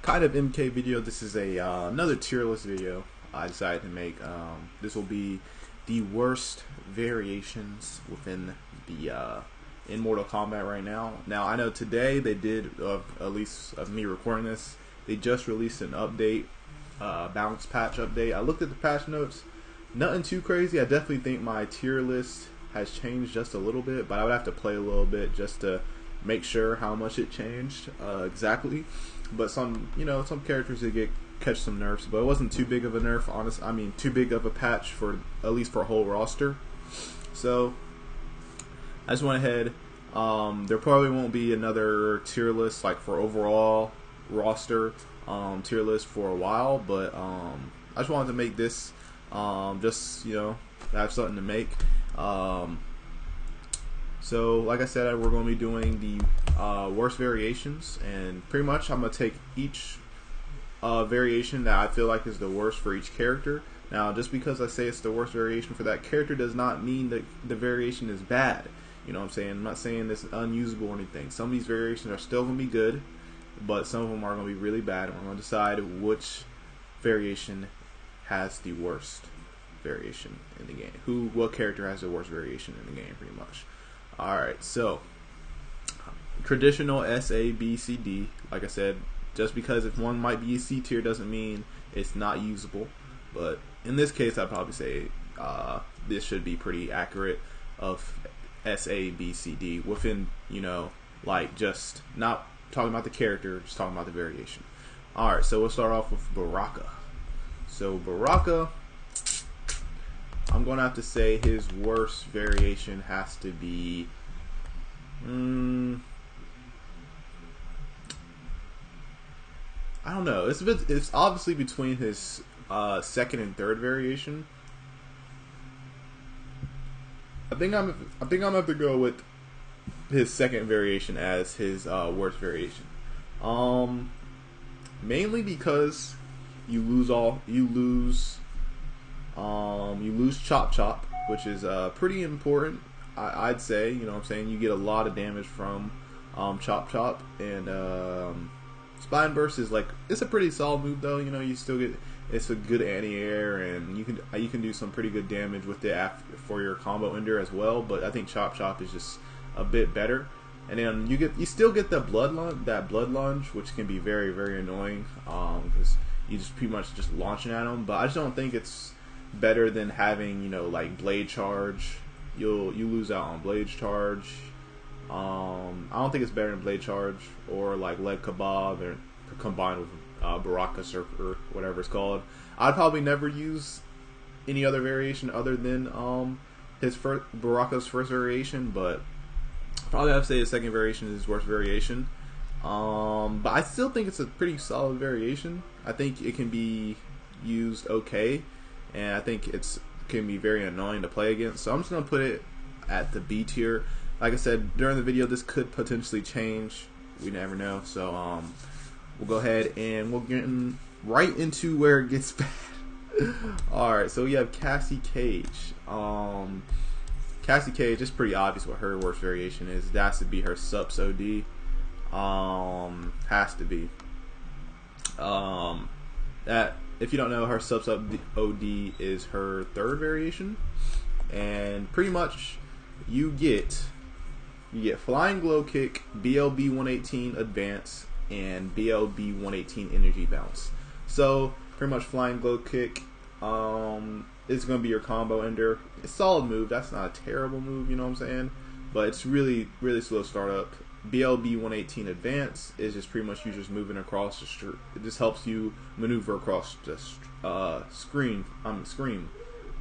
kind of MK video. This is a another tier list video I decided to make. This will be the worst variations within the in Mortal Kombat right now. Now I know today they did, at least of me recording this, they just released an update, balance patch update. I looked at the patch notes, nothing too crazy. I definitely think my tier list has changed just a little bit, but I would have to play a little bit just to make sure how much it changed exactly. But some characters did catch some nerfs, but it wasn't too big of a nerf. I mean, too big of a patch for at least for a whole roster. So I just went ahead. There probably won't be another tier list like for overall roster tier list for a while, but I just wanted to make this just have something to make. So like I said, we're going to be doing the worst variations, and pretty much I'm going to take each variation that I feel like is the worst for each character. Now, just because I say it's the worst variation for that character does not mean that the variation is bad. You know what I'm saying? I'm not saying it's unusable or anything. Some of these variations are still going to be good, but some of them are going to be really bad, and we're going to decide which variation has the worst variation in the game. What character has the worst variation in the game, pretty much. Alright, so traditional S, A, B, C, D. Like I said, just because if one might be a C tier doesn't mean it's not usable. But in this case, I'd probably say this should be pretty accurate of S, A, B, C, D within, like just not talking about the character, just talking about the variation. Alright, so we'll start off with Baraka. So Baraka, I'm going to have to say his worst variation has to be I don't know. It's obviously between his second and third variation. I think I'm gonna have to go with his second variation as his worst variation. Mainly because you lose Chop Chop, which is pretty important. I'd say, you know what I'm saying, you get a lot of damage from Chop Chop, and Spine Burst is like, it's a pretty solid move though. You still get, it's a good anti-air, and you can do some pretty good damage with it for your combo ender as well. But I think Chop Chop is just a bit better. And then you still get the blood lunge, which can be very, very annoying because you just pretty much just launching at them. But I just don't think it's better than having like Blade Charge. You lose out on Blade Charge. I don't think it's better than Blade Charge or like Leg Kebab, or combined with Baraka or whatever it's called. I'd probably never use any other variation other than Baraka's first variation, but probably have to say his second variation is his worst variation. But I still think it's a pretty solid variation. I think it can be used okay, and I think it can be very annoying to play against. So I'm just gonna put it at the B tier. Like I said during the video, this could potentially change. We never know. So we'll go ahead and we'll get right into where it gets bad. Alright, so we have Cassie Cage. Cassie Cage, it's pretty obvious what her worst variation is. That has to be her Sups OD. Has to be. That, if you don't know, her Sups OD is her third variation. And pretty much you get Flying Glow Kick, BLB 118 Advance, and BLB 118 Energy Bounce. So pretty much Flying Glow Kick is going to be your combo ender. It's a solid move. That's not a terrible move, you know what I'm saying? But it's really, really slow startup. BLB 118 Advance is just pretty much you just moving across the street. It just helps you maneuver across the screen.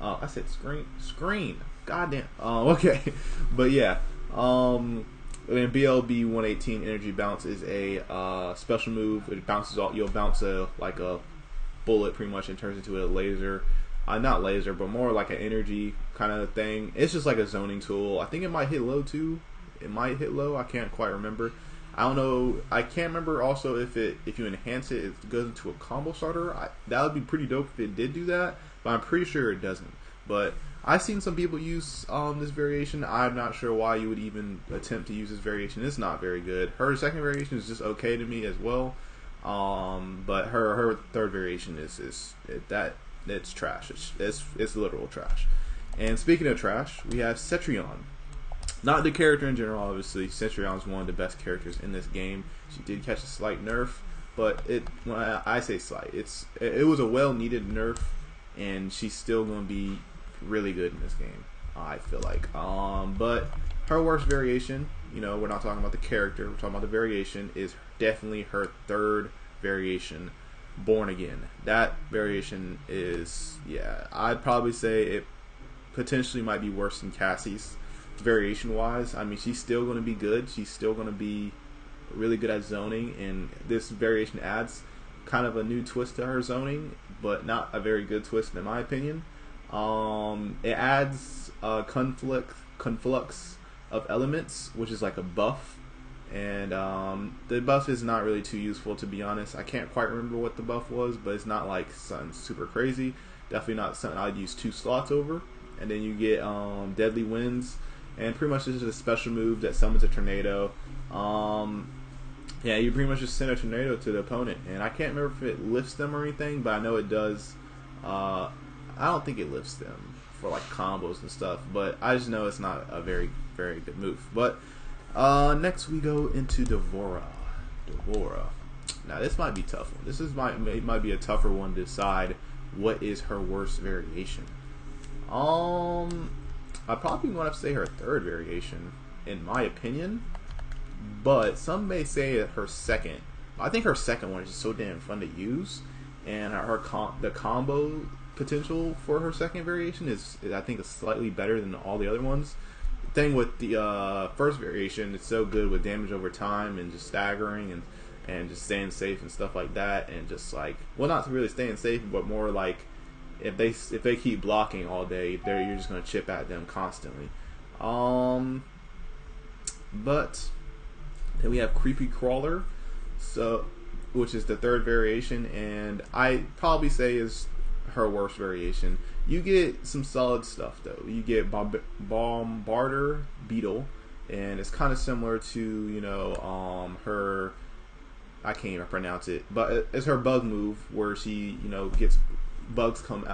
I said screen. Goddamn. Okay, but yeah. And BLB 118 Energy Bounce is a special move. It bounces off. You'll bounce like a bullet, pretty much, and turns into a laser. Not laser, but more like an energy kind of thing. It's just like a zoning tool. I think it might hit low too. It might hit low. I can't quite remember. I don't know. I can't remember also if you enhance it, it goes into a combo starter. That would be pretty dope if it did do that, but I'm pretty sure it doesn't. But I've seen some people use this variation. I'm not sure why you would even attempt to use this variation. It's not very good. Her second variation is just okay to me as well. But her third variation it's trash. It's literal trash. And speaking of trash, we have Cetrion. Not the character in general, obviously. Cetrion is one of the best characters in this game. She did catch a slight nerf, but when I say slight, it was a well-needed nerf, and she's still going to be really good in this game, I feel like. But her worst variation, we're not talking about the character, we're talking about the variation, is definitely her third variation, Born Again. That variation is, I'd probably say it potentially might be worse than Cassie's variation wise. I mean, she's still going to be good. She's still going to be really good at zoning, and this variation adds kind of a new twist to her zoning, but not a very good twist in my opinion. It adds a conflux of elements, which is like a buff, and the buff is not really too useful, to be honest. I can't quite remember what the buff was, but it's not like something super crazy. Definitely not something I'd use 2 slots over. And then you get Deadly Winds, and pretty much this is a special move that summons a tornado. You pretty much just send a tornado to the opponent, and I can't remember if it lifts them or anything, but I know it does. I don't think it lifts them for like combos and stuff, but I just know it's not a very, very good move. But next we go into Devora. Now this might be a tough one. This might be a tougher one to decide what is her worst variation. I probably want to say her third variation, in my opinion, but some may say that her second. I think her second one is just so damn fun to use, and the combo potential for her second variation is I think is slightly better than all the other ones. The thing with the first variation, it's so good with damage over time and just staggering and just staying safe and stuff like that, and just like, well, not really staying safe, but more like if they keep blocking all day, you're just gonna chip at them constantly. But then we have Creepy Crawler, which is the third variation, and I probably say is her worst variation. You get some solid stuff though. You get Bombarder Beetle, and it's kind of similar to her. I can't even pronounce it, but it's her bug move where she gets bugs come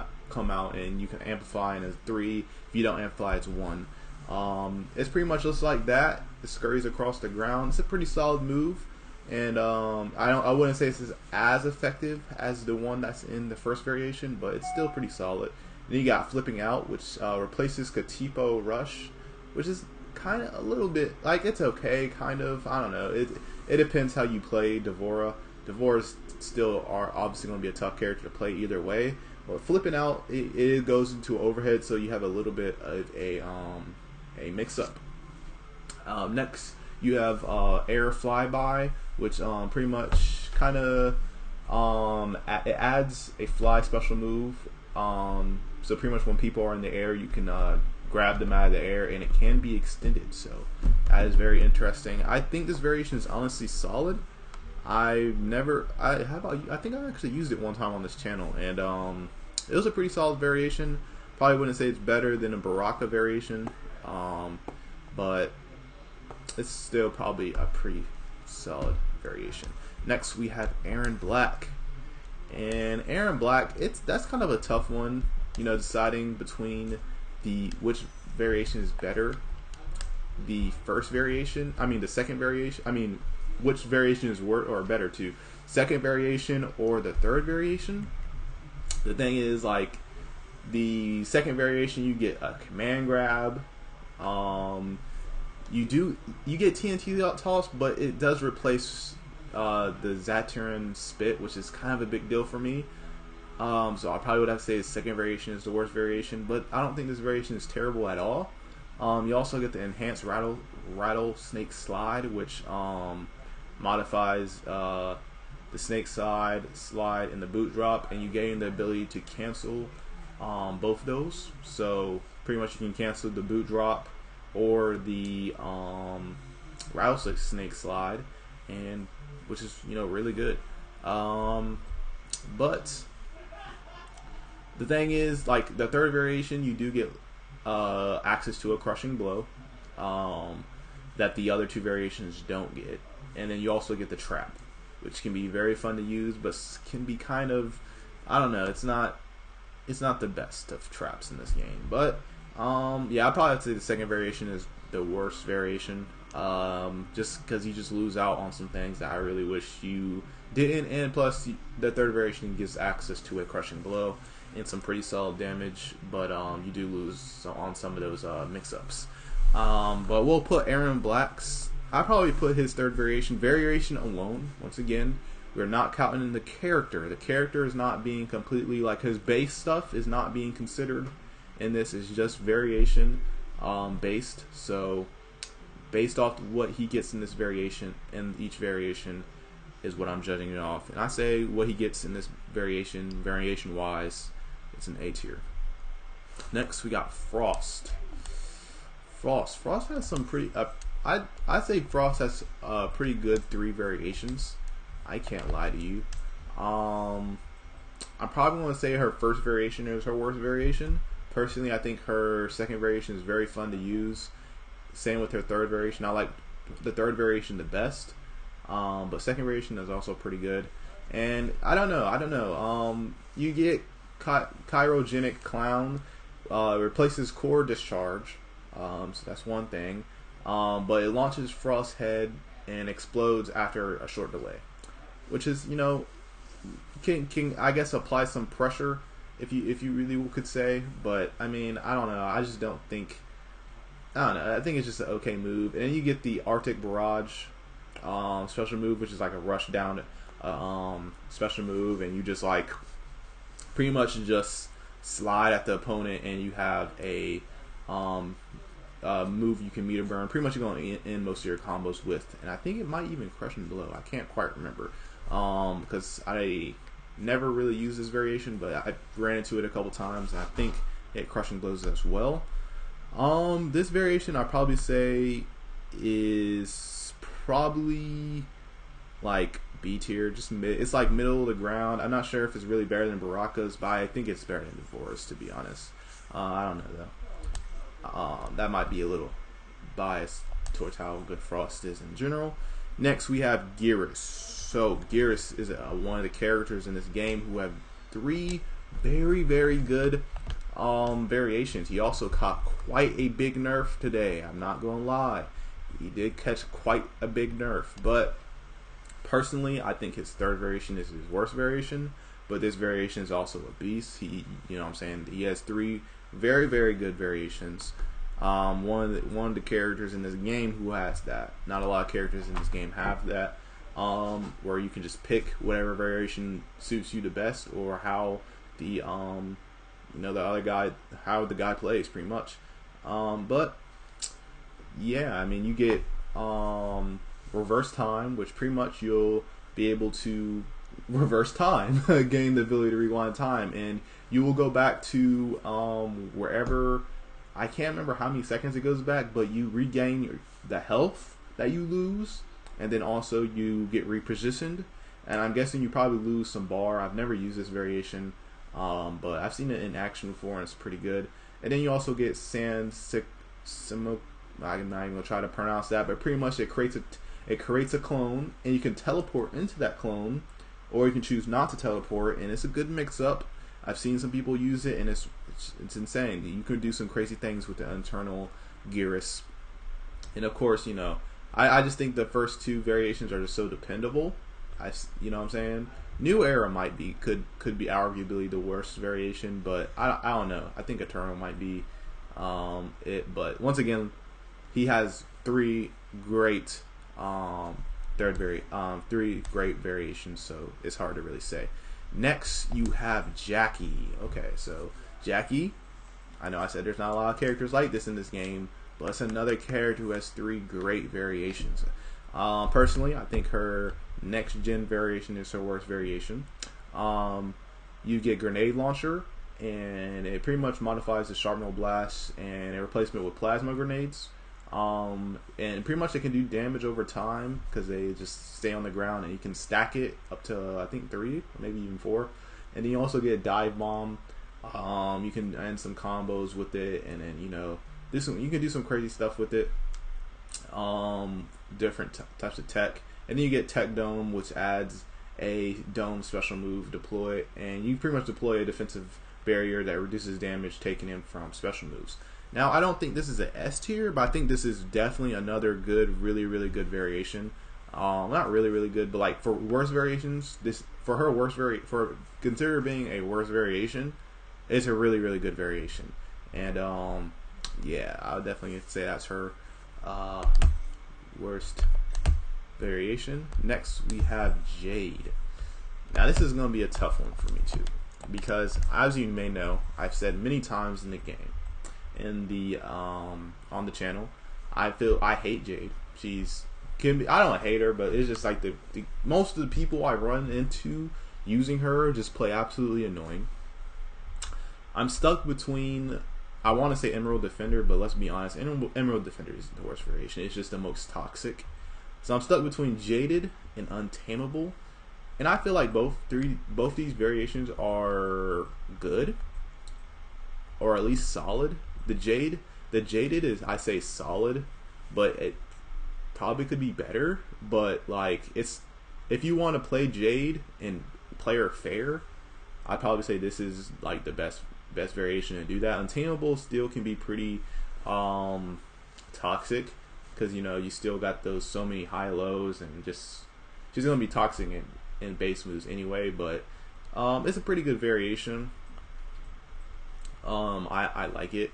out and you can amplify, and it's 3. If you don't amplify, it's 1. It's pretty much just like that. It scurries across the ground. It's a pretty solid move, and I wouldn't say this is as effective as the one that's in the first variation, but it's still pretty solid. Then you got Flipping Out, which replaces Katipo Rush, which is kind of a little bit like, it's okay, kind of. I don't know. It depends how you play Devora. Devora's still are obviously going to be a tough character to play either way. But Flipping Out, it goes into overhead, so you have a little bit of a mix-up. Next, you have Air Flyby, which pretty much kind of it adds a fly special move. So pretty much when people are in the air, you can grab them out of the air, and it can be extended. So that is very interesting. I think this variation is honestly solid. I think I actually used it one time on this channel, and it was a pretty solid variation. Probably wouldn't say it's better than a Baraka variation, but it's still probably a pretty solid variation. Next we have Erron Black, and Erron Black, that's kind of a tough one, deciding between which variation is better. The second variation. Which variation is worse or better to second variation or the third variation. The thing is, like, the second variation, you get a command grab. You get TNT toss, but it does replace the Cetrion spit, which is kind of a big deal for me. So I probably would have to say the second variation is the worst variation, but I don't think this variation is terrible at all. You also get the enhanced rattlesnake slide, which modifies the snake slide and the boot drop, and you gain the ability to cancel both those. So pretty much you can cancel the boot drop or the rattlesnake slide, and which is really good. But the thing is, like, the third variation, you do get access to a crushing blow that the other two variations don't get, and then you also get the trap, which can be very fun to use, but can be kind of, I don't know, it's not the best of traps in this game. But yeah, I'd probably have to say the second variation is the worst variation, just because you just lose out on some things that I really wish you didn't, and plus the third variation gives access to a crushing blow and some pretty solid damage, but you do lose on some of those mix-ups. But we'll put Erron Black's, I probably put his third variation alone. Once again, we're not counting in the character. The character is not being completely, like, his base stuff is not being considered in this. Is just variation based. So based off what he gets in this variation, and each variation is what I'm judging it off. And I say what he gets in this variation wise, it's an A tier. Next we got Frost. Frost has some pretty I say Frost has pretty good 3 variations. I can't lie to you. I'm probably going to say her first variation is her worst variation. Personally, I think her second variation is very fun to use. Same with her third variation. I like the third variation the best, but second variation is also pretty good. And I don't know. You get Chirogenic Clown, replaces Core Discharge, so that's one thing. But it launches Frost's head and explodes after a short delay, which is, you know, can I guess apply some pressure if you really could say. But I mean, I don't know. I just don't think. I don't know. I think it's just an okay move. And then you get the Arctic Barrage special move, which is like a rush down special move, and you just like pretty much just slide at the opponent, and you have a move you can meter burn. Pretty much you're going to end most of your combos with, and I think it might even crush him below. I can't quite remember because I never really used this variation, but I ran into it a couple times, and I think it crushing blows as well. This variation I'd probably say is probably like B tier, just mid. It's like middle of the ground. I'm not sure if it's really better than Baraka's, but I think it's better than Divorce, to be honest. I don't know though. That might be a little biased towards how good Frost is in general. Next we have Geras. So Geras is one of the characters in this game who have 3 very, very good variations. He also caught quite a big nerf today. I'm not gonna lie, he did catch quite a big nerf. But personally, I think his third variation is his worst variation. But this variation is also a beast. He, you know what I'm saying, he has 3 very, very good variations. One of the characters in this game who has that. Not a lot of characters in this game have that. Where you can just pick whatever variation suits you the best, or how the the other guy, how the guy plays, pretty much. But yeah, I mean, you get reverse time, which pretty much you'll be able to reverse time, gain the ability to rewind time, and you will go back to wherever. I can't remember how many seconds it goes back, but you regain the health that you lose, and then also you get repositioned. And I'm guessing you probably lose some bar. I've never used this variation, but I've seen it in action before, and it's pretty good. And then you also get I'm not even gonna try to pronounce that, but pretty much it creates a clone, and you can teleport into that clone, or you can choose not to teleport, and it's a good mix-up. I've seen some people use it, and it's insane. You can do some crazy things with the internal Geras. And of course, you know, I just think the first 2 variations are just so dependable. You know what I'm saying? New Era could be arguably the worst variation, but I don't know. I think Eternal might be it. But once again, he has 3 great 3 great variations, so it's hard to really say. Next, you have Jacqui. Okay, so Jacqui, I know I said there's not a lot of characters like this in this game, but it's another character who has 3 great variations. Personally, I think her next gen variation is her worst variation. You get Grenade Launcher, and it pretty much modifies the Sharpnel Blast and a replacement with Plasma Grenades. And pretty much they can do damage over time because they just stay on the ground, and you can stack it up to I think 3, maybe even 4. And then you also get Dive Bomb. You can end some combos with it, and then you can do some crazy stuff with it. Different types of tech, And then you get Tech Dome, which adds a dome special move deploy, and you pretty much deploy a defensive barrier that reduces damage taken in from special moves. Now, I don't think this is an S tier, but I think this is definitely another good, really, really good variation. Not really, really good, but like for worse variations, for consider being a worse variation, it's a really, really good variation. And yeah, I would definitely say that's her worst variation. Next, we have Jade. Now, this is going to be a tough one for me too, because as you may know, I've said many times in the game, in the on the channel, I hate Jade. I don't hate her, but it's just like the most of the people I run into using her just play absolutely annoying. I'm stuck between, I want to say Emerald Defender, but let's be honest, Emerald Defender is the worst variation. It's just the most toxic. So I'm stuck between Jaded and Untamable, and I feel like both these variations are good, or at least solid. The Jaded is, I say, solid, but it probably could be better. But like, if you want to play Jade and play her fair, I'd probably say this is like the best variation to do that. Untamable still can be pretty toxic, because you still got those so many high lows, and just she's gonna be toxic in base moves anyway. But it's a pretty good variation. I like it.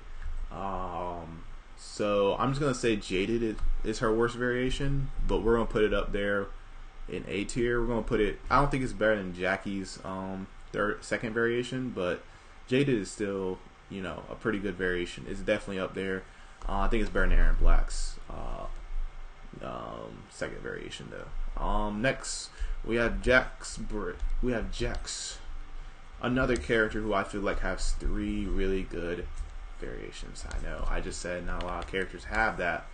So I'm just gonna say Jaded is her worst variation, but we're gonna put it up there in A tier. We're gonna put it, I don't think it's better than Jacqui's second variation, but Jaded is still a pretty good variation. It's definitely up there. I think it's better than Erron Black's second variation though. Next we have Jax. Another character who I feel like has 3 really good variations. I know I just said not a lot of characters have that,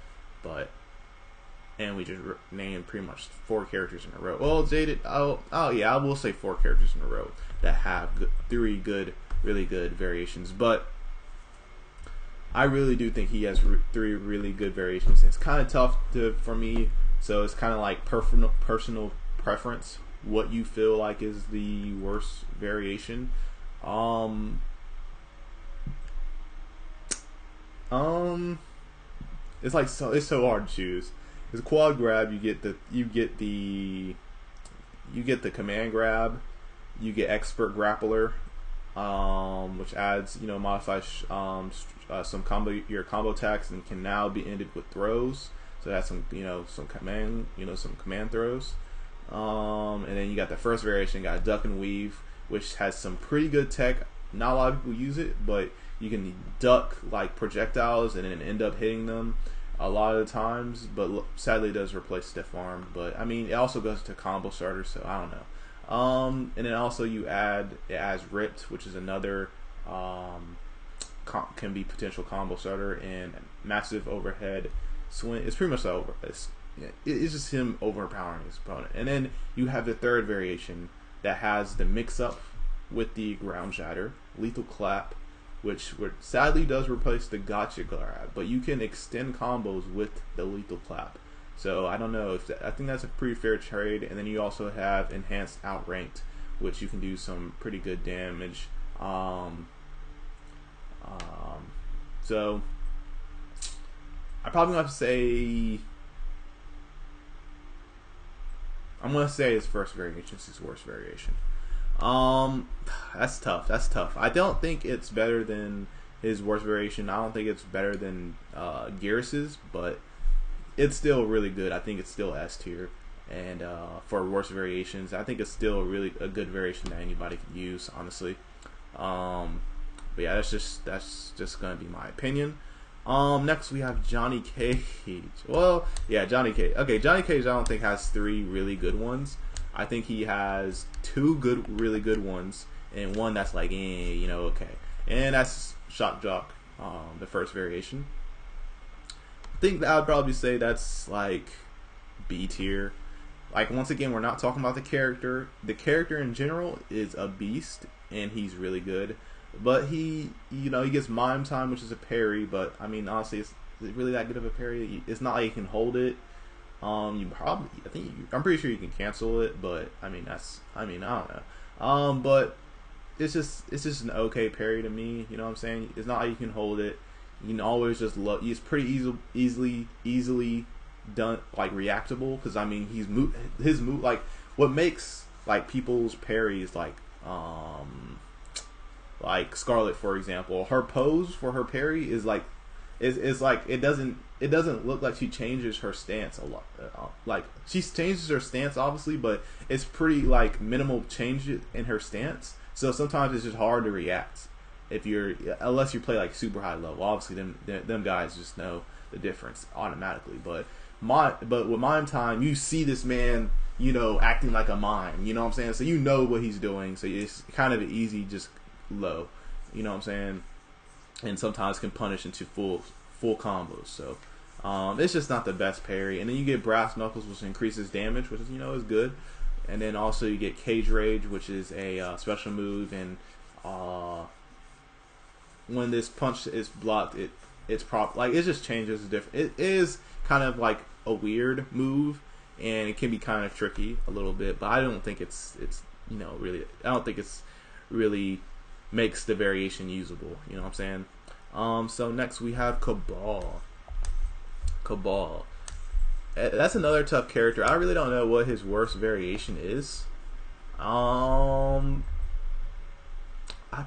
and we just named pretty much 4 characters in a row. Well, Jaded, oh yeah, I will say 4 characters in a row that have 3 really good variations, but I really do think he has 3 really good variations. It's kind of tough for me, so it's kind of like personal preference, what you feel like is the worst variation. It's like it's so hard to choose. It's quad grab. You get the command grab. You get expert grappler, which adds modifies some combo attacks, and can now be ended with throws. So that's some command throws. And then you got the first variation. You got duck and weave, which has some pretty good tech. Not a lot of people use it, but you can duck like projectiles and then end up hitting them a lot of the times. But sadly, it does replace stiff arm. But I mean, it also goes to combo starter, so I don't know. And then also it adds ripped, which is another can be potential combo starter, and massive overhead swing. It's pretty much it's just him overpowering his opponent. And then you have the third variation that has the mix-up with the ground shatter, lethal clap, which sadly does replace the gotcha grab, but you can extend combos with the lethal clap. So I don't know I think that's a pretty fair trade. And then you also have enhanced outranked, which you can do some pretty good damage. So I probably have to say, I'm gonna say his first variation is his worst variation. That's tough. I don't think it's better than his worst variation. I don't think it's better than Geras's, but it's still really good. I think it's still S tier. And for worst variations, I think it's still a good variation that anybody can use, honestly. But yeah, that's just gonna be my opinion. Next we have Johnny Cage. Well, yeah, Johnny Cage. Okay, Johnny Cage I don't think has 3 really good ones. I think he has 2 really good ones, and one that's like, okay. And that's Shock Jock, the first variation. I think that I would probably say that's like B tier. Like, once again, we're not talking about the character. The character in general is a beast, and he's really good. But he gets mime time, which is a parry. But I mean, honestly, is it really that good of a parry? It's not like he can hold it. I'm pretty sure you can cancel it, but I mean, I don't know. But it's just an okay parry to me. You know what I'm saying? It's not like you can hold it. You can always just it's pretty easily done, like reactable. Because I mean, his move, like what makes like people's parries like Skarlet, for example, her pose for her parry is like it's like it doesn't look like she changes her stance a lot. Like she changes her stance obviously, but it's pretty like minimal change in her stance. So sometimes it's just hard to react unless you play like super high level. Obviously, them guys just know the difference automatically. But with Mime Time, you see this man, acting like a mime. You know what I'm saying? So you know what he's doing. So it's kind of easy, just low. You know what I'm saying? And sometimes can punish into full combos. So it's just not the best parry. And then you get Brass Knuckles, which increases damage, which is good. And then also you get Cage Rage, which is a special move, and when this punch is blocked, it just changes different. It is kind of like a weird move, and it can be kind of tricky a little bit. But I don't think it's really. I don't think it's really makes the variation usable. You know what I'm saying? So next we have Cabal. That's another tough character. I really don't know what his worst variation is. I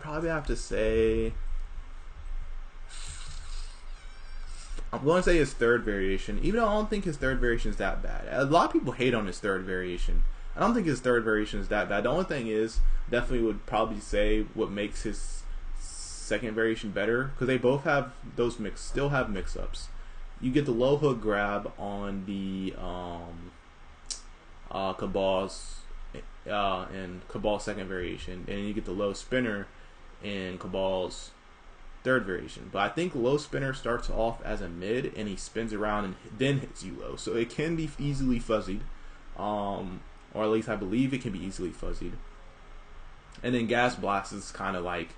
probably have to say, I'm going to say his third variation, even though I don't think his third variation is that bad. A lot of people hate on his third variation. I don't think his third variation is that bad. The only thing is, definitely would probably say what makes his second variation better, because they both have those still have mix-ups. You get the low hook grab on the Cabal's and Cabal's second variation, and you get the low spinner in Cabal's third variation. But I think low spinner starts off as a mid, and he spins around and then hits you low, so it can be easily fuzzied, or at least I believe it can be easily fuzzied. And then Gas Blast is kind of like,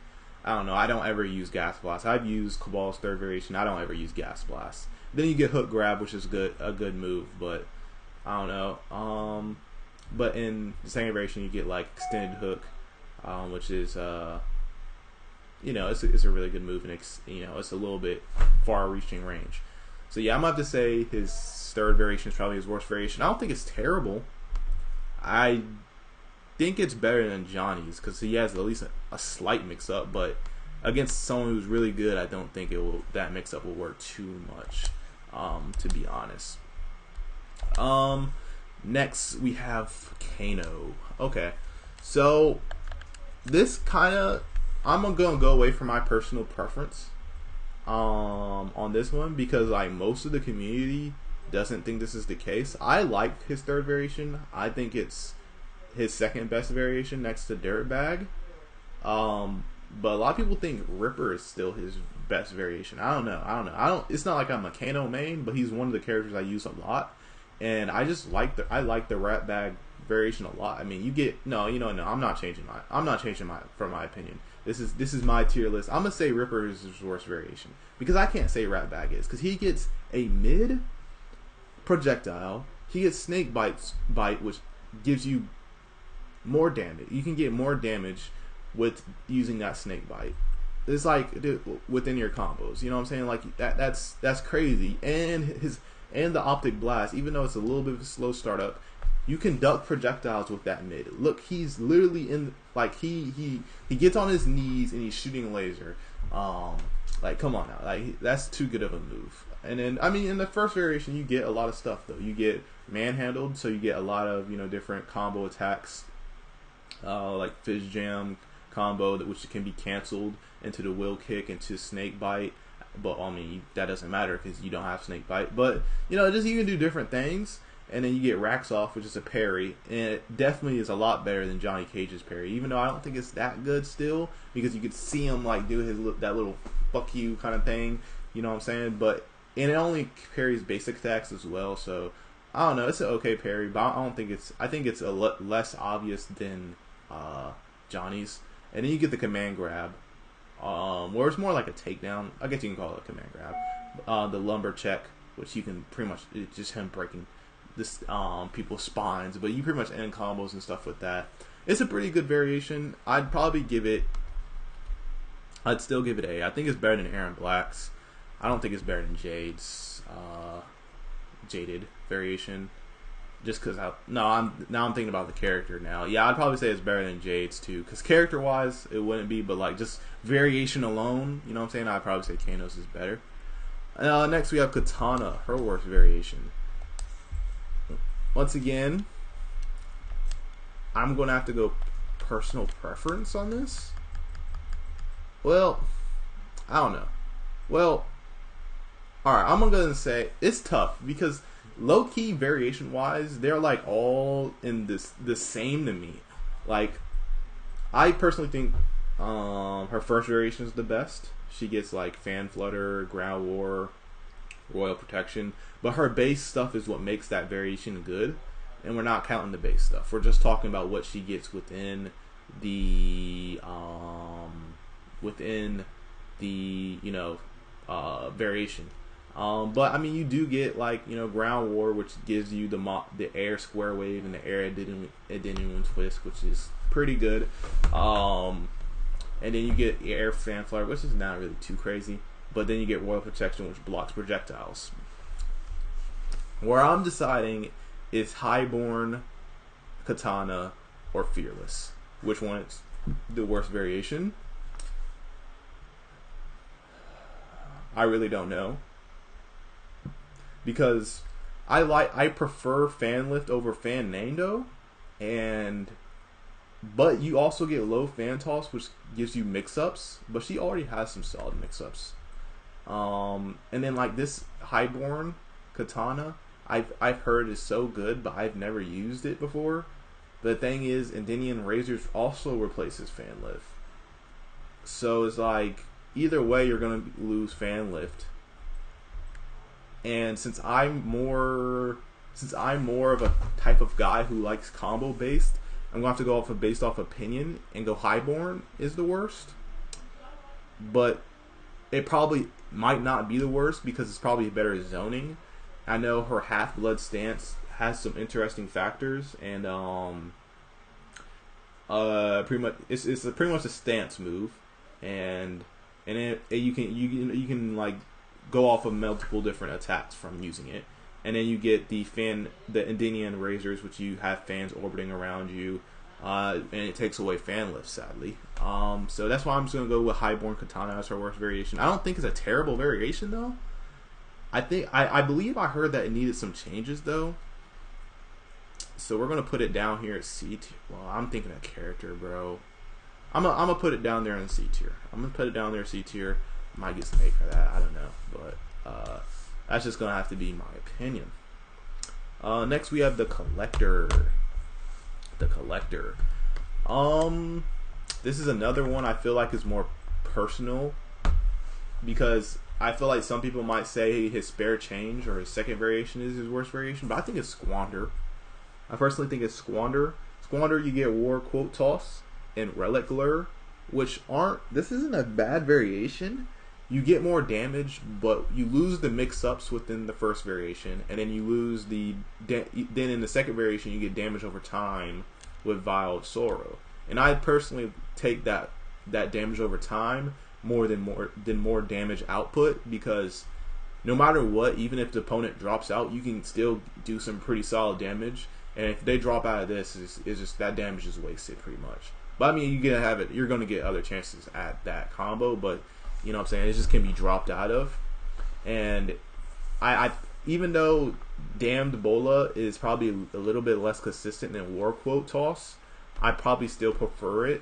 I don't know, I don't ever use Gas Blast. I've used Cabal's third variation. I don't ever use Gas Blast. Then you get Hook Grab, which is a good move, but I don't know. But in the second variation, you get like Extended Hook, which is it's a really good move, and it's a little bit far-reaching range. So yeah, I'm gonna have to say his third variation is probably his worst variation. I don't think it's terrible. I think it's better than Johnny's because he has at least a slight mix-up, but against someone who's really good, I don't think that mix-up will work too much, to be honest. Next we have Kano. Okay, so this I'm gonna go away from my personal preference on this one, because like most of the community doesn't think this is the case. I like his third variation. I think it's his second best variation next to Dirtbag. But a lot of people think Ripper is still his best variation. I don't know. It's not like I'm a Kano main, but he's one of the characters I use a lot, and I just like the Rat Bag variation a lot. I mean, I'm not changing from my opinion. This is my tier list. I'm gonna say Ripper is his worst variation because I can't say Rat Bag is, because he gets a mid projectile. He gets Snake Bite, which gives you more damage. You can get more damage with using that Snake Bite. It's like within your combos. You know what I'm saying? Like that's crazy. And the Optic Blast, even though it's a little bit of a slow startup, you can duck projectiles with that mid. Look, he's literally he gets on his knees and he's shooting laser. Like, come on now, like that's too good of a move. And then I mean, in the first variation, you get a lot of stuff though. You get manhandled, so you get a lot of different combo attacks, like Fizz Jam combo, which can be canceled into the Will Kick, into Snake Bite. But I mean, that doesn't matter because you don't have Snake Bite. But just you can do different things. And then you get Racks Off, which is a parry, and it definitely is a lot better than Johnny Cage's parry, even though I don't think it's that good still, because you could see him like do that little fuck you kind of thing, you know what I'm saying? And it only parries basic attacks as well, so I don't know, it's an okay parry, but I think it's a less obvious than Johnny's. And then you get the Command Grab, where it's more like a takedown. I guess you can call it a Command Grab. The Lumber Check, which you can pretty much, it's just him this people's spines, but you pretty much end combos and stuff with that. It's a pretty good variation. I'd still give it A. I think it's better than Erron Black's. I don't think it's better than Jade's Jaded variation. Just because I'm thinking about the character now. Yeah, I'd probably say it's better than Jade's too. Because character wise, it wouldn't be, but like just variation alone, you know what I'm saying? I'd probably say Kano's is better. Next we have Kitana, her worst variation. Once again, I'm going to have to go personal preference on this. Well, I don't know. Well, alright, I'm going to say it's tough because low-key variation-wise, they're like all in the same to me. Like, I personally think her first variation is the best. She gets like Fan Flutter, Ground War, Royal Protection, but her base stuff is what makes that variation good. And we're not counting the base stuff. We're just talking about what she gets within the variation. But I mean, you do get like Ground War, which gives you the air square wave and the air Adenium twist, which is pretty good. And then you get air Fan Flutter, which is not really too crazy. But then you get Royal Protection, which blocks projectiles. Where I'm deciding is Highborn, Kitana, or Fearless. Which one is the worst variation? I really don't know. Because I prefer Fan Lift over Fan Nando, but you also get low Fan Toss, which gives you mix-ups, but she already has some solid mix-ups. And then like this Highborn Kitana, I've heard is so good, but I've never used it before. The thing is, Endymion Razors also replaces Fan Lift. So it's like, either way you're going to lose Fan Lift. And since I'm more of a type of guy who likes combo based, I'm going to have to go based off opinion and go Highborn is the worst. But it probably might not be the worst because it's probably better zoning. I know her Half-Blood stance has some interesting factors, and pretty much it's pretty much a stance move, and you can like go off of multiple different attacks from using it, and then you get the Endymion Razors, which you have fans orbiting around you, and it takes away Fan Lift, sadly. So that's why I'm just gonna go with Highborn Kitana as her worst variation. I don't think it's a terrible variation though. I believe I heard that it needed some changes though. So we're gonna put it down here at C tier. Well, I'm thinking of character, bro. I'm gonna put it down there in C tier. I'm gonna put it down there C tier. Might get some hate for that. I don't know, but that's just gonna have to be my opinion. Next we have the Collector. The Collector. This is another one I feel like is more personal because I feel like some people might say his Spare Change or his second variation is his worst variation, but I think it's Squander. I personally think it's Squander. Squander, you get War Quote Toss and Relic Lure, which this isn't a bad variation. You get more damage, but you lose the mix-ups within the first variation, and then you lose then in the second variation you get damage over time with Vile Sorrow. And I personally take that damage over time more damage output, because no matter what, even if the opponent drops out, you can still do some pretty solid damage. And if they drop out of this, it's just that damage is wasted pretty much. But I mean, you're gonna get other chances at that combo, but you know what I'm saying, it just can be dropped out of. And I even though Damned Bola is probably a little bit less consistent than War Quote Toss, I probably still prefer it.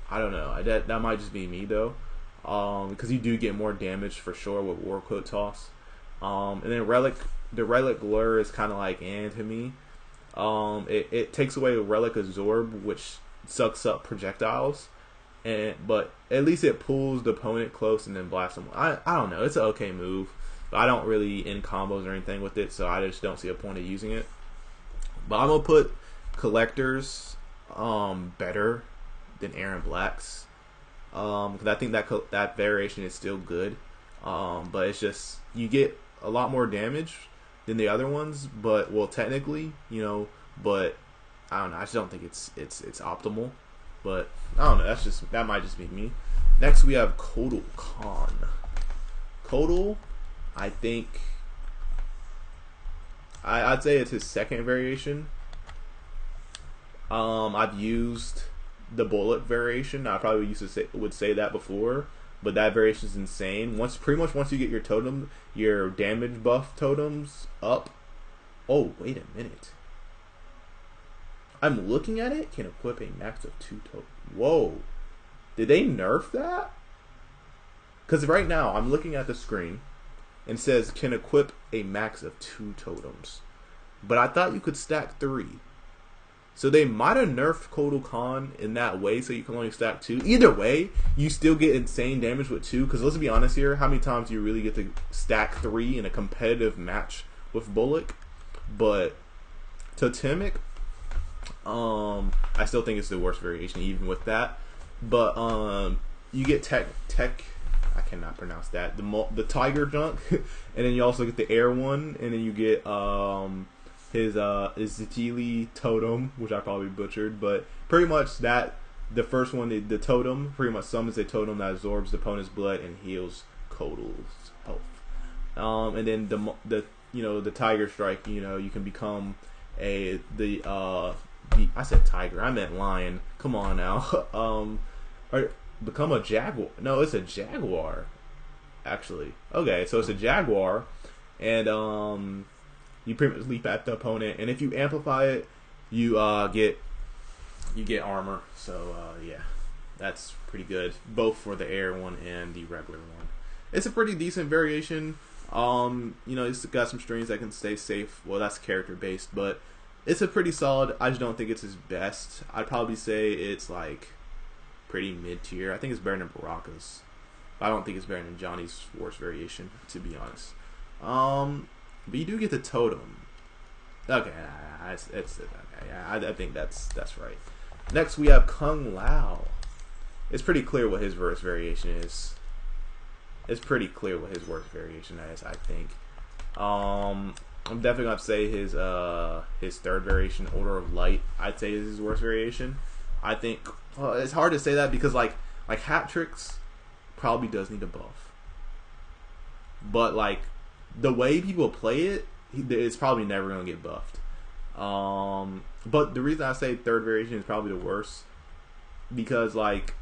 I don't know. That might just be me though, because you do get more damage for sure with War Quote Toss. And then the Relic Lure is kind of like to me. It takes away Relic Absorb, which sucks up projectiles, but at least it pulls the opponent close and then blasts them. I don't know. It's an okay move, but I don't really end combos or anything with it, so I just don't see a point of using it. But I'm gonna put Collectors better than Erron Black's, because I think that variation is still good, but it's just you get a lot more damage, than the other ones, but well, technically, you know, but I don't know. I just don't think it's optimal. But I don't know. That might just be me. Next, we have Kotal Kahn. Kotal, I think I'd say it's his second variation. I've used the bullet variation. I probably would say that before, but that variation is insane. Once you get your totem, your damage buff totems up. Oh, wait a minute. I'm looking at it. Can equip a max of 2 totems. Whoa. Did they nerf that? Because right now, I'm looking at the screen and it says can equip a max of 2 totems. But I thought you could stack 3. So they might have nerfed Kotal Kahn in that way so you can only stack 2. Either way, you still get insane damage with 2. Because let's be honest here, how many times do you really get to stack 3 in a competitive match with Bullock? But Totemic, I still think it's the worst variation even with that. But you get tech I cannot pronounce that, the tiger junk, and then you also get the air one, and then you get his Zitili totem, which I probably butchered, but pretty much that the first one, the totem pretty much summons a totem that absorbs the opponent's blood and heals Kotal's health. And then the tiger strike, you can become I said tiger, I meant lion. Come on now. Or become a jaguar. No, it's a jaguar. Actually, okay, so it's a jaguar, and you pretty much leap at the opponent, and if you amplify it, you get armor. So yeah, that's pretty good, both for the air one and the regular one. It's a pretty decent variation. It's got some strings that can stay safe. Well, that's character based, but it's a pretty solid. I just don't think it's his best. I'd probably say it's like pretty mid tier. I think it's better than Baraka's. I don't think it's better than Johnny's worst variation, to be honest. But you do get the totem. Okay, I think that's right. Next we have Kung Lao. It's pretty clear what his worst variation is. It's pretty clear what his worst variation is, I think. I'm definitely gonna say his third variation, Order of Light, I'd say is his worst variation. I think it's hard to say that because like hat tricks probably does need a buff, but like the way people play it, it's probably never gonna get buffed. But the reason I say third variation is probably the worst because like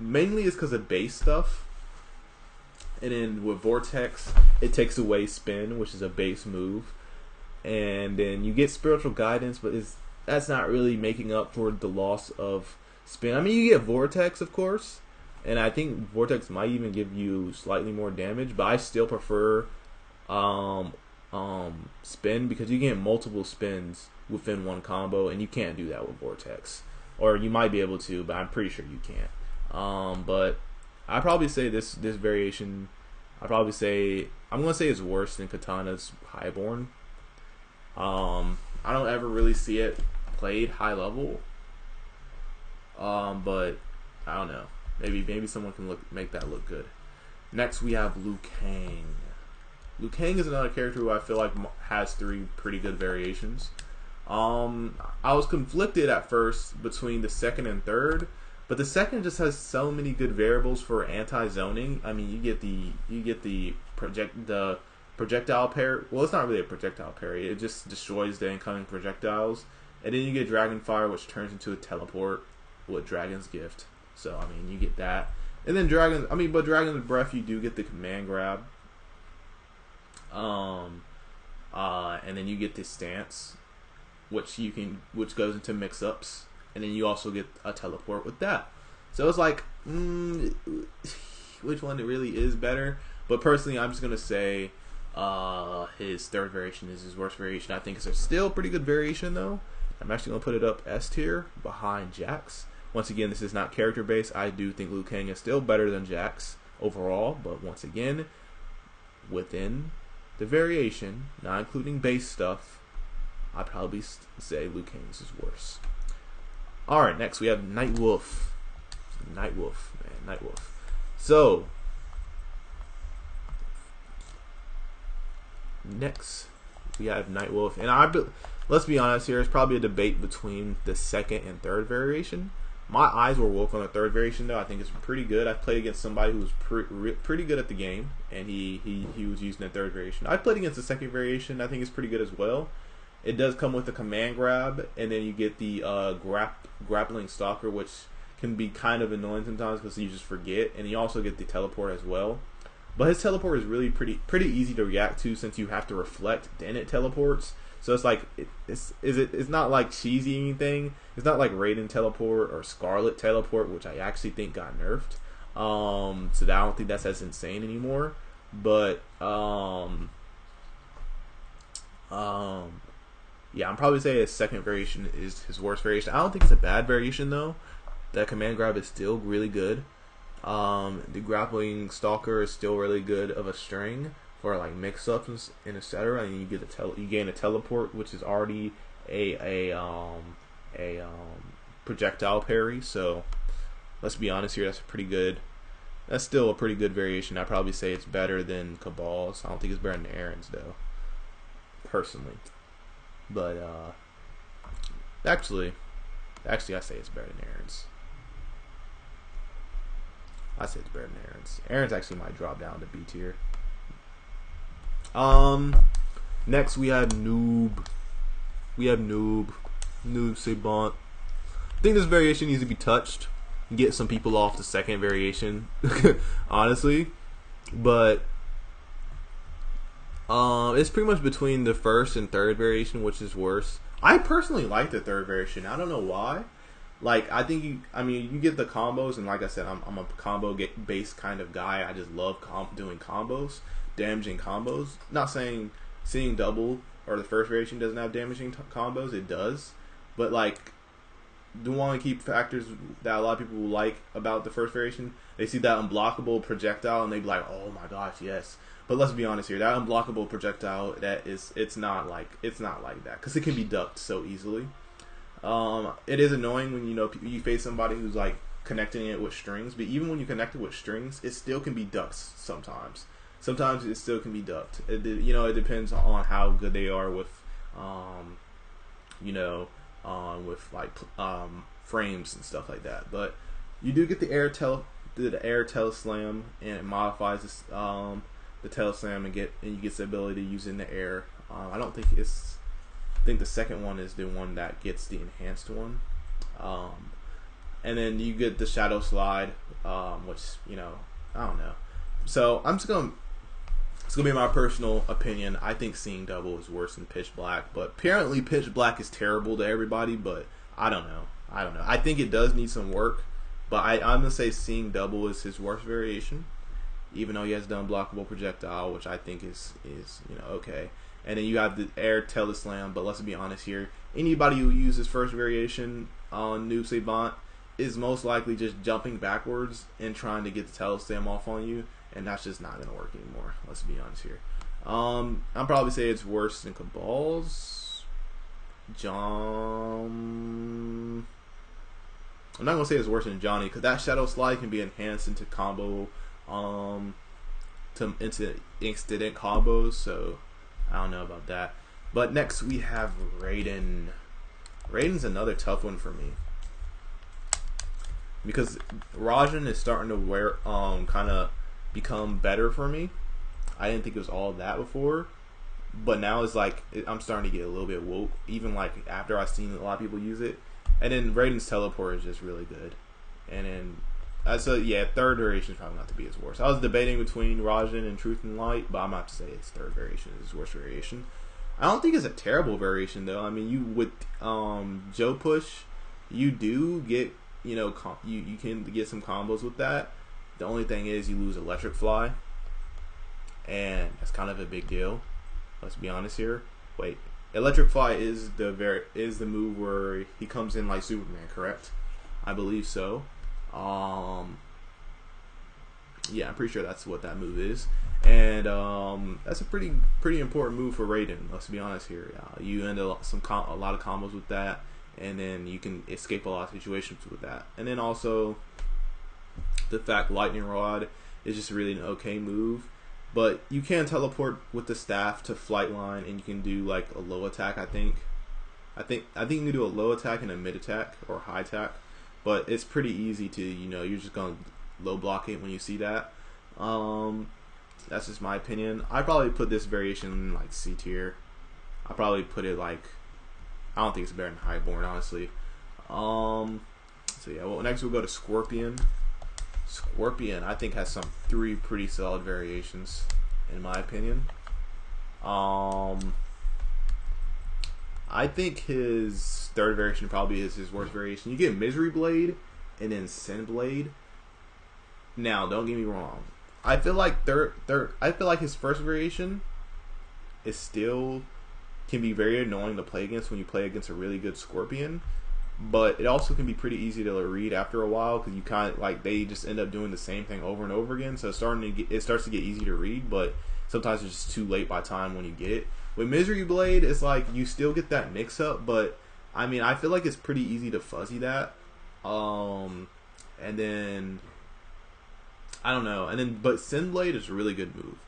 mainly it's because of base stuff, and then with Vortex it takes away spin, which is a base move, and then you get spiritual guidance, but that's not really making up for the loss of spin. I mean, you get Vortex, of course, and I think Vortex might even give you slightly more damage, but I still prefer spin because you get multiple spins within one combo, and you can't do that with Vortex. Or you might be able to, but I'm pretty sure you can't. But I probably say this variation, I'm gonna say it's worse than Kitana's Highborn. I don't ever really see it played high level. But I don't know. Maybe someone can make that look good. Next we have Liu Kang. Liu Kang is another character who I feel like has 3 pretty good variations. I was conflicted at first between the second and third, but the second just has so many good variables for anti-zoning. I mean, you get the projectile parry. Well, it's not really a projectile parry. It just destroys the incoming projectiles. And then you get Dragon Fire, which turns into a teleport with Dragon's Gift. So, I mean, you get that. And then Dragon's Breath, you do get the command grab. And then you get this stance, which goes into mix-ups. And then you also get a teleport with that. So it's like, which one it really is better? But personally, I'm just going to say his third variation is his worst variation. I think it's a still pretty good variation, though. I'm actually going to put it up S tier behind Jax. Once again, this is not character based. I do think Liu Kang is still better than Jax overall. But once again, within the variation, not including base stuff, I'd probably say Liu Kang is worse. Alright, next we have Nightwolf. Nightwolf. So, next we have Nightwolf, and let's be honest here. It's probably a debate between the second and third variation. My eyes were woke on the third variation though. I think it's pretty good. I played against somebody who was pretty good at the game, and he was using the third variation. I played against the second variation. I think it's pretty good as well. It does come with a command grab, and then you get the grappling stalker, which can be kind of annoying sometimes because you just forget, and you also get the teleport as well. But his teleport is really pretty easy to react to since you have to reflect, then it teleports. So it's like it's not like cheesy anything. It's not like Raiden teleport or Skarlet teleport, which I actually think got nerfed. So I don't think that's as insane anymore. But yeah, I'm probably saying his second variation is his worst variation. I don't think it's a bad variation though. That command grab is still really good. The grappling stalker is still really good of a string for like mix-ups and etc. And you get you gain a teleport, which is already a projectile parry. So let's be honest here, that's still a pretty good variation. I'd probably say it's better than Cabal's. I don't think it's better than Erron's though, personally. But actually I say it's better than Erron's. I say it's better than Erron's. Erron's actually might drop down to B tier. Next we have Noob. Noob Saibot. I think this variation needs to be touched. Get some people off the second variation, honestly. But it's pretty much between the first and third variation, which is worse. I personally like the third variation. I don't know why. Like, I think you get the combos, and like I said, I'm a combo based kind of guy. I just love doing combos, damaging combos. Not saying seeing double or the first variation doesn't have damaging combos. It does, but like the one key factors that a lot of people like about the first variation, they see that unblockable projectile and they be like, oh my gosh, yes. But let's be honest here, that unblockable projectile, it's not like that because it can be ducked so easily. It is annoying when you face somebody who's like connecting it with strings, but even when you connect it with strings, it still can be ducked sometimes. Sometimes it still can be ducked. It depends on how good they are with frames and stuff like that. But you do get the air teleslam, and it modifies this, the teleslam, and you get the ability to use in the air. I think the second one is the one that gets the enhanced one. And then you get the shadow slide, which I don't know. So it's gonna be my personal opinion. I think seeing double is worse than pitch black, but apparently pitch black is terrible to everybody. But I don't know. I think it does need some work, but I'm gonna say seeing double is his worst variation, even though he has the unblockable projectile, which I think is okay. And then you have the air teleslam, but let's be honest here. Anybody who uses first variation on Noob Saibot is most likely just jumping backwards and trying to get the teleslam off on you, and that's just not going to work anymore. Let's be honest here. I'll probably say it's worse than Cabal's. I'm not going to say it's worse than Johnny, because that shadow slide can be enhanced into combo, into instant combos, so I don't know about that. But next we have Raiden. Raiden's another tough one for me, because Raiden is starting to kind of become better for me. I didn't think it was all that before, but now it's like I'm starting to get a little bit woke, even like after I've seen a lot of people use it. And then Raiden's teleport is just really good. And then third variation is probably not to be his worst. I was debating between Raiden and Truth and Light, but I'm going to have to say his third variation is his worst variation. I don't think it's a terrible variation though. I mean, you with Joe Push, you do get you can get some combos with that. The only thing is you lose Electric Fly, and that's kind of a big deal. Let's be honest here. Wait, Electric Fly is the move where he comes in like Superman, correct? I believe so. Yeah, I'm pretty sure that's what that move is, and that's a pretty important move for Raiden. Let's be honest here. You end up a lot of combos with that, and then you can escape a lot of situations with that. And then also the fact Lightning Rod is just really an okay move. But you can teleport with the staff to flight line, and you can do like a low attack. I think you can do a low attack and a mid attack or high attack. But it's pretty easy to, you're just gonna low block it when you see that. That's just my opinion. I probably put this variation in like C tier. I probably put it like, I don't think it's better than Highborn, honestly. So yeah, well, next we'll go to Scorpion. Scorpion, I think, has some 3 pretty solid variations, in my opinion. I think his 3rd variation probably is his worst variation. You get Misery Blade and then Sin Blade. Now, don't get me wrong. I feel like I feel like his 1st variation is still can be very annoying to play against when you play against a really good Scorpion. But it also can be pretty easy to read after a while, because you kind of like they just end up doing the same thing over and over again. So it starts to get easy to read, but sometimes it's just too late by time when you get it. With Misery Blade, it's like you still get that mix up, but I mean, I feel like it's pretty easy to fuzzy that. And then I don't know, but Sin Blade is a really good move.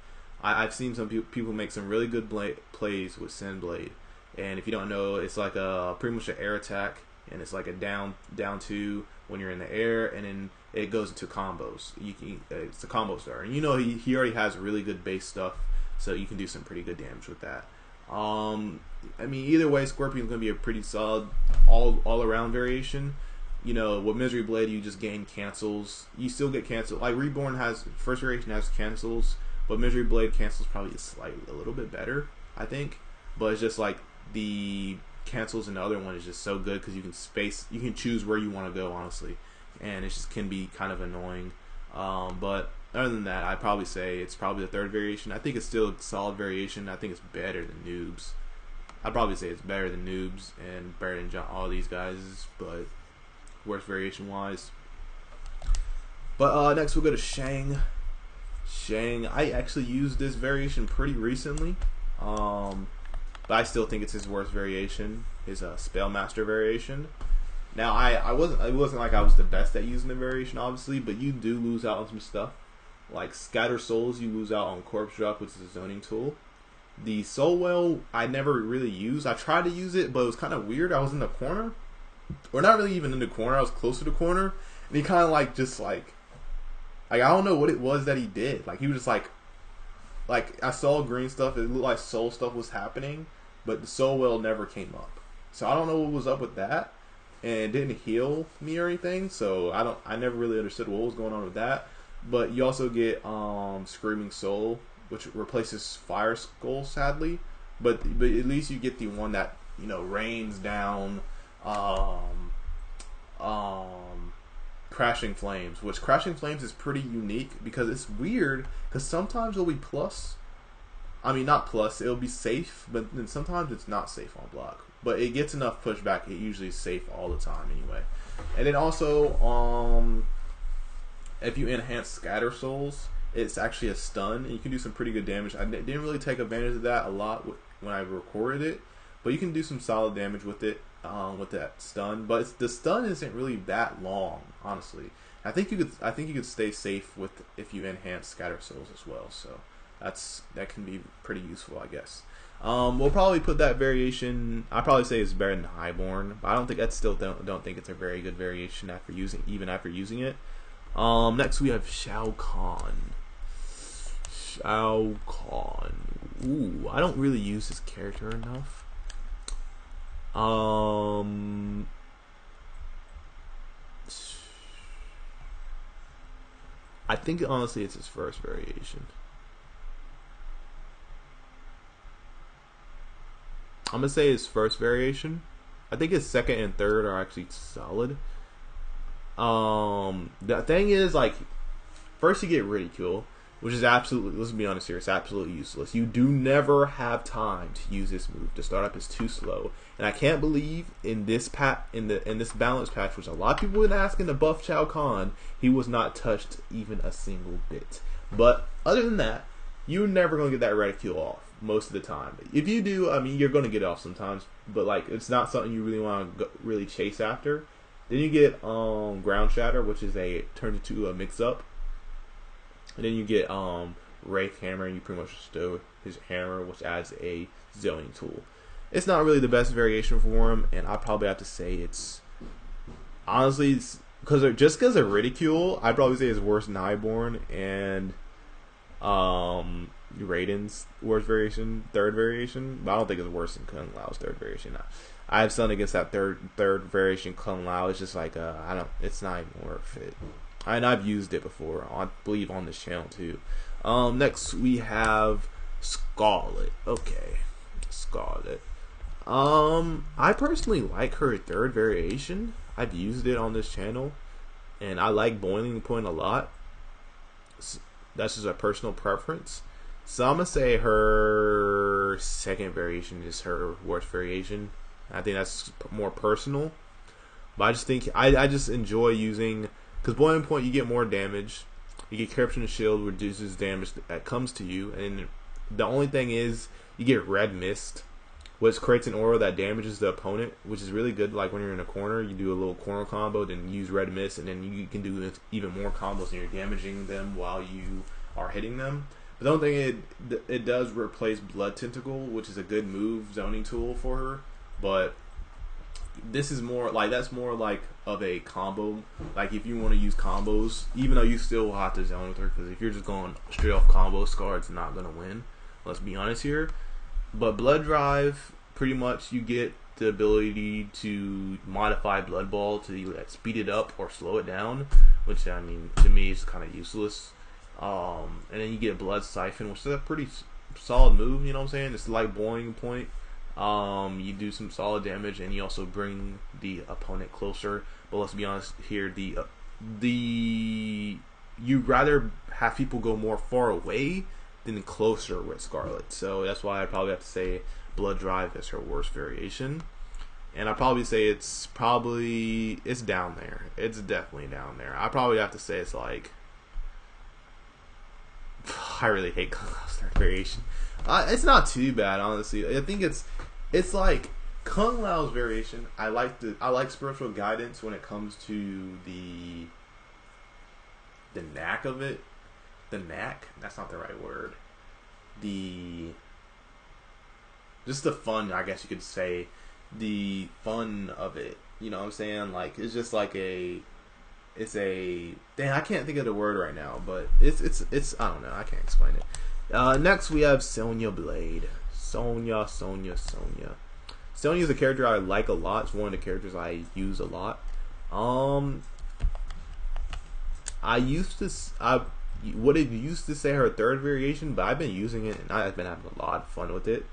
I've seen some people make some really good plays with Sin Blade, and if you don't know, it's like pretty much an air attack. And it's like a down 2 when you're in the air, and then it goes into combos. It's a combo starter, and he already has really good base stuff, so you can do some pretty good damage with that. I mean, either way, Scorpion's gonna be a pretty solid all around variation. With Misery Blade, you just gain cancels. You still get cancels. Like Reborn has 1st variation has cancels, but Misery Blade cancels probably a little bit better, I think. But it's just like the cancels in the other one is just so good, because you can choose where you want to go, honestly, and it just can be kind of annoying. But other than that, I'd probably say it's probably the 3rd variation. I think it's still a solid variation. I think it's better than Noob's. I'd probably say it's better than Noob's and better than all these guys, but worst variation wise. But next we'll go to Shang. Shang, I actually used this variation pretty recently. But I still think it's his worst variation, his Spellmaster variation. Now, it wasn't like I was the best at using the variation, obviously, but you do lose out on some stuff. Like Scatter Souls, you lose out on Corpse Drop, which is a zoning tool. The Soul Well, I never really used. I tried to use it, but it was kind of weird. I was in the corner. Or not really even in the corner, I was close to the corner. And he kind of like I don't know what it was that he did. Like, he was just like I saw green stuff, it looked like soul stuff was happening, but the Soul Well never came up. So I don't know what was up with that, and it didn't heal me or anything, so I never really understood what was going on with that. But you also get Screaming Soul, which replaces Fire Skull, sadly. But at least you get the one that, rains down Crashing Flames, which Crashing Flames is pretty unique because it's weird, because sometimes it'll be plus, not plus, it'll be safe, but then sometimes it's not safe on block, but it gets enough pushback, it usually is safe all the time anyway. And then also, if you enhance Scatter Souls, it's actually a stun, and you can do some pretty good damage. I didn't really take advantage of that a lot when I recorded it, but you can do some solid damage with it. With that stun, but the stun isn't really that long, honestly. I think you could stay safe if you enhance Scatter Souls as well. So that can be pretty useful, I guess. We'll probably put that variation. I probably say it's better than Highborn, but I don't think don't think it's a very good variation after using it. Next we have Shao Kahn. Shao Kahn. Ooh, I don't really use this character enough. I think honestly it's his 1st variation. I'm gonna say his 1st variation. I think his 2nd and 3rd are actually solid. The thing is, like, first you get Ridicule, which is absolutely, let's be honest here, it's absolutely useless. You do never have time to use this move. To start up is too slow. And I can't believe in this in this balance patch, which a lot of people have been asking to buff Shao Kahn, he was not touched even a single bit. But other than that, you're never going to get that Reticule off most of the time. If you do, you're going to get it off sometimes, but like it's not something you really want to really chase after. Then you get Ground Shatter, which is turns into a mix-up. And then you get Wraith Hammer, and you pretty much stow his hammer, which adds a zoning tool. It's not really the best variation for him, and I probably have to say it's honestly because of ridicule. I'd probably say it's worse than Highborn and Raiden's worst variation, third variation. But I don't think it's worse than Kung Lao's third variation. I have something against that third variation. Kung Lao. It's just like it's not even worth it. And I've used it before, I believe, on this channel too. Next we have Skarlet. Okay, Skarlet. I personally like her third variation. I've used it on this channel, and I like Boiling Point a lot. That's just a personal preference. So I'm gonna say her second variation is her worst variation. I think that's more personal, but I just think I just enjoy using, because Boiling Point, you get more damage. You get Corruption and Shield, reduces damage that comes to you, and the only thing is you get Red Mist, which creates an aura that damages the opponent, which is really good. Like when you're in a corner, you do a little corner combo, then use Red Mist, and then you can do even more combos, and you're damaging them while you are hitting them. But the only thing it does replace Blood Tentacle, which is a good move zoning tool for her. But this is more like, that's more like of a combo. Like if you want to use combos, even though you still will have to zone with her, because if you're just going straight off combo, Scarlet's not gonna win. Let's be honest here. But Blood Drive, pretty much you get the ability to modify Blood Ball to either speed it up or slow it down, which I mean to me is kind of useless. And then you get Blood Siphon, which is a pretty solid move. You know what I'm saying? It's like Boiling Point. You do some solid damage, and you also bring the opponent closer. But let's be honest here, you'd rather have people go more far away than closer with Skarlet. So that's why I probably have to say Blood Drive is her worst variation. And I'd probably say it's down there. It's definitely down there. I probably have to say it's like, I really hate Kung Lao's third variation. It's not too bad, honestly. I think it's like Kung Lao's variation. I like Spiritual Guidance when it comes to the knack of it. The knack? That's not the right word. Just the fun, I guess you could say. The fun of it. You know what I'm saying? Like, it's just like damn, I can't think of the word right now, but it's I don't know, I can't explain it. Next we have Sonya Blade. Sonya. Sonya's a character I like a lot. It's one of the characters I use a lot. I used to say her third variation, but I've been using it and I've been having a lot of fun with it.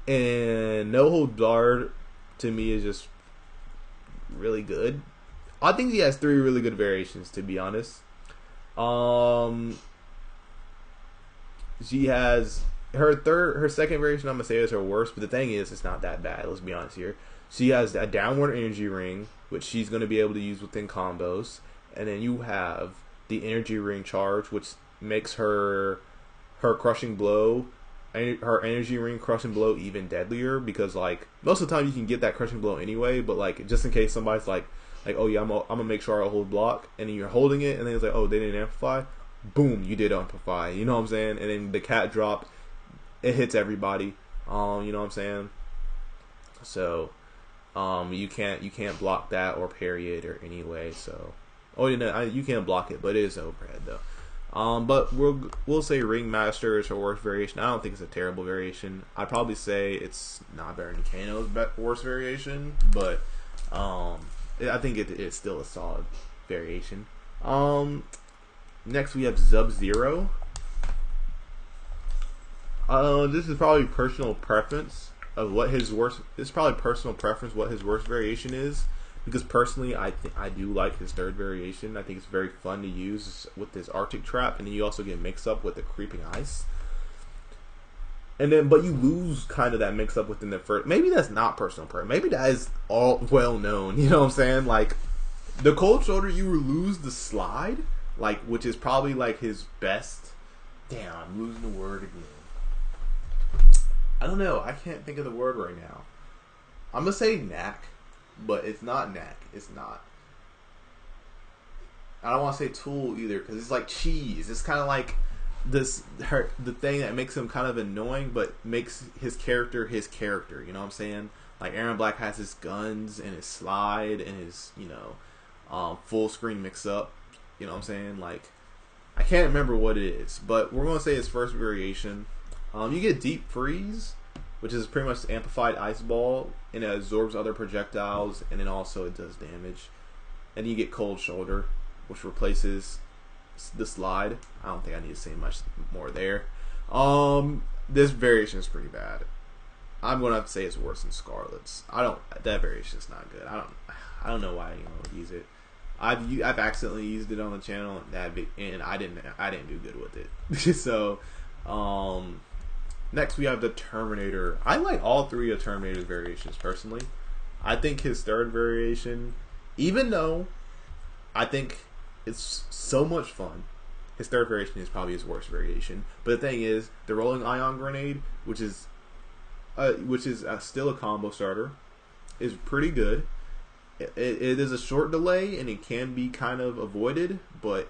And No Hold Barred to me is just really good. I think he has 3 really good variations, to be honest. She has her second variation, I'm gonna say, is her worst, but the thing is, it's not that bad. Let's be honest here. She has a downward energy ring, which she's gonna be able to use within combos, and then you have the energy ring charge, which makes her crushing blow, her energy ring crushing blow even deadlier, because like most of the time you can get that crushing blow anyway, but like just in case somebody's like oh yeah, I'm gonna make sure I hold block, and then you're holding it, and then it's like, oh, they didn't amplify. Boom, you did amplify. You know what I'm saying? And then the cat drop, it hits everybody. You know what I'm saying? So, you can't block that or parry it or anyway. So, you can't block it, but it is overhead though. But we'll say Ringmaster is her worst variation. I don't think it's a terrible variation. I'd probably say it's not better than Kano's worst variation, but I think it's still a solid variation. Next we have Sub-Zero. This is probably personal preference of what his worst. It's probably personal preference what his worst variation is, because personally I do like his third variation. I think it's very fun to use with this Arctic Trap, and then you also get mixed up with the Creeping Ice. And then, but you lose kind of that mix up within the first. Maybe that's not personal preference. Maybe that is all well known. You know what I'm saying? Like the Cold Shoulder, you lose the slide, like, which is probably like his best. Damn, I'm losing the word again. I don't know. I can't think of the word right now. I'm gonna say knack, but it's not knack. It's not. I don't want to say tool either, because it's like cheese. It's kind of like the thing that makes him kind of annoying, but makes his character. You know what I'm saying? Like Erron Black has his guns and his slide and his full screen mix up. You know what I'm saying? Like I can't remember what it is, but we're gonna say his first variation. You get Deep Freeze, which is pretty much amplified ice ball, and it absorbs other projectiles, and then also it does damage. And you get Cold Shoulder, which replaces the slide. I don't think I need to say much more there. This variation is pretty bad. I'm gonna have to say it's worse than Skarlet's. That variation is not good. I don't know why anyone would use it. I've accidentally used it on the channel, and I didn't do good with it. So, next we have the Terminator. I like all three of Terminator's variations personally. I think his third variation, even though I think it's so much fun, his third variation is probably his worst variation. But the thing is, the Rolling Ion Grenade, which is still a combo starter, is pretty good. It is a short delay and it can be kind of avoided, but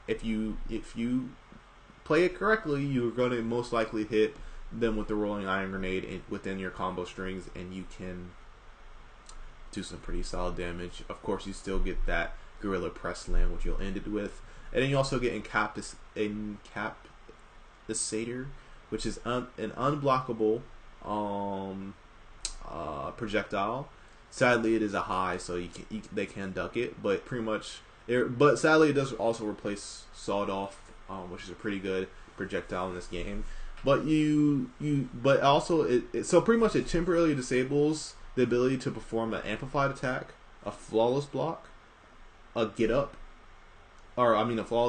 if you play it correctly, you're going to most likely hit them with the Rolling Iron Grenade within your combo strings, and you can do some pretty solid damage. Of course, you still get that Gorilla Press Slam, which you'll end it with, and then you also get Incapacitator, which is an unblockable projectile. Sadly, it is a high, so they can duck it, but but sadly, it does also replace Sawed Off, which is a pretty good projectile in this game. But but also so pretty much it temporarily disables the ability to perform an amplified attack, a flawless block, a flawless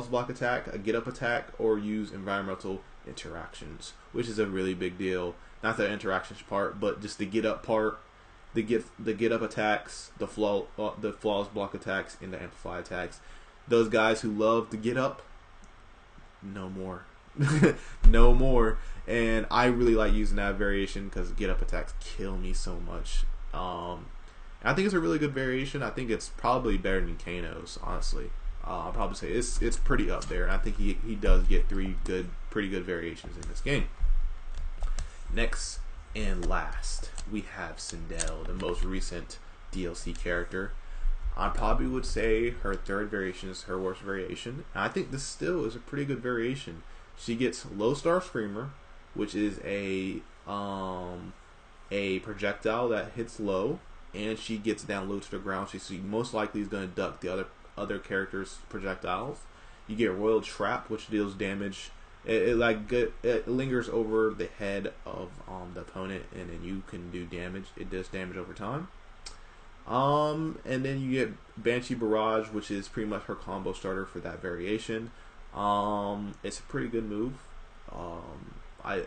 block attack, a get up attack, or use environmental interactions, which is a really big deal. Not the interactions part, but just the get up part. The get up attacks, the flawless block attacks, and the amplify attacks. Those guys who love to get up, no more, no more. And I really like using that variation because get up attacks kill me so much. I think it's a really good variation. I think it's probably better than Kano's, honestly. I'll probably say it's pretty up there. I think he does get pretty good variations in this game. Next and last, we have Sindel, the most recent DLC character. I probably would say her third variation is her worst variation. And I think this still is a pretty good variation. She gets Low Star Screamer, which is a projectile that hits low, and she gets down low to the ground. So she most likely is going to duck the other characters' projectiles. You get Royal Trap, which deals damage. It lingers over the head of the opponent, and then you can do damage. It does damage over time. And then you get Banshee Barrage, which is pretty much her combo starter for that variation. It's a pretty good move. I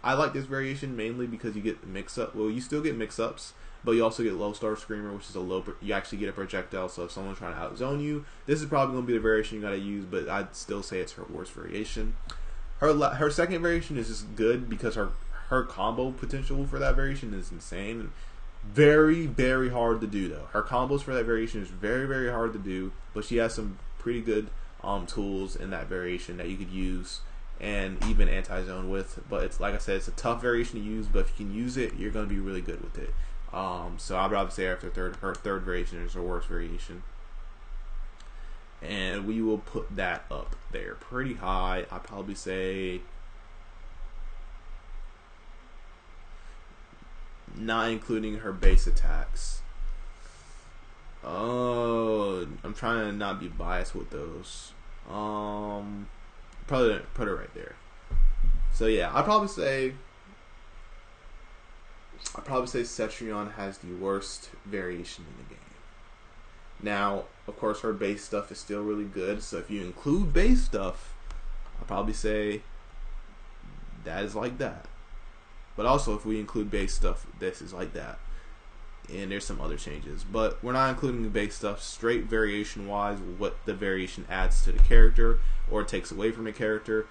like this variation mainly because you get mix up. Well, you still get mix ups, but you also get Low Star Screamer, which is you actually get a projectile. So if someone's trying to outzone you, this is probably going to be the variation you got to use. But I'd still say it's her worst variation. Her second variation is just good because her combo potential for that variation is insane. Very, very hard to do though. Her combos for that variation is very, very hard to do, but she has some pretty good tools in that variation that you could use and even anti-zone with. But it's like I said, it's a tough variation to use, but if you can use it, you're going to be really good with it. So I'd rather say her third variation is her worst variation. And we will put that up there pretty high. I'd probably say not including her base attacks. Oh, I'm trying to not be biased with those. Probably put it right there. So yeah, I'd probably say Cetrion has the worst variation in the game. Now, of course, her base stuff is still really good. So if you include base stuff, I'll probably say that is like that. But also, if we include base stuff, this is like that. And there's some other changes. But we're not including the base stuff straight variation-wise, what the variation adds to the character or takes away from the character.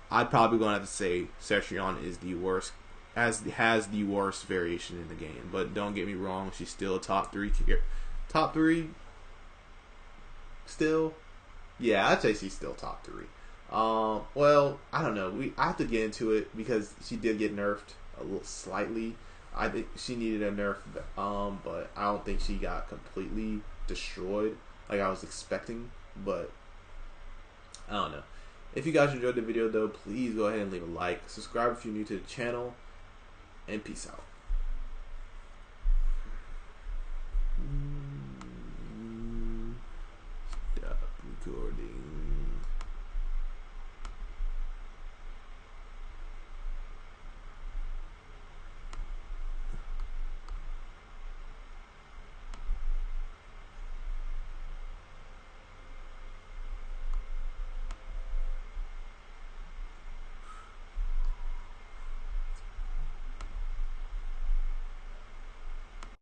I'd probably going to have to say Cetrion is the worst, has the worst variation in the game. But don't get me wrong, she's still a top 3 still. Yeah, I'd say she's still top 3. Well, I don't know. I have to get into it because she did get nerfed a little slightly. I think she needed a nerf, but I don't think she got completely destroyed like I was expecting. But I don't know. If you guys enjoyed the video though, please go ahead and leave a like, subscribe if you're new to the channel, and peace out.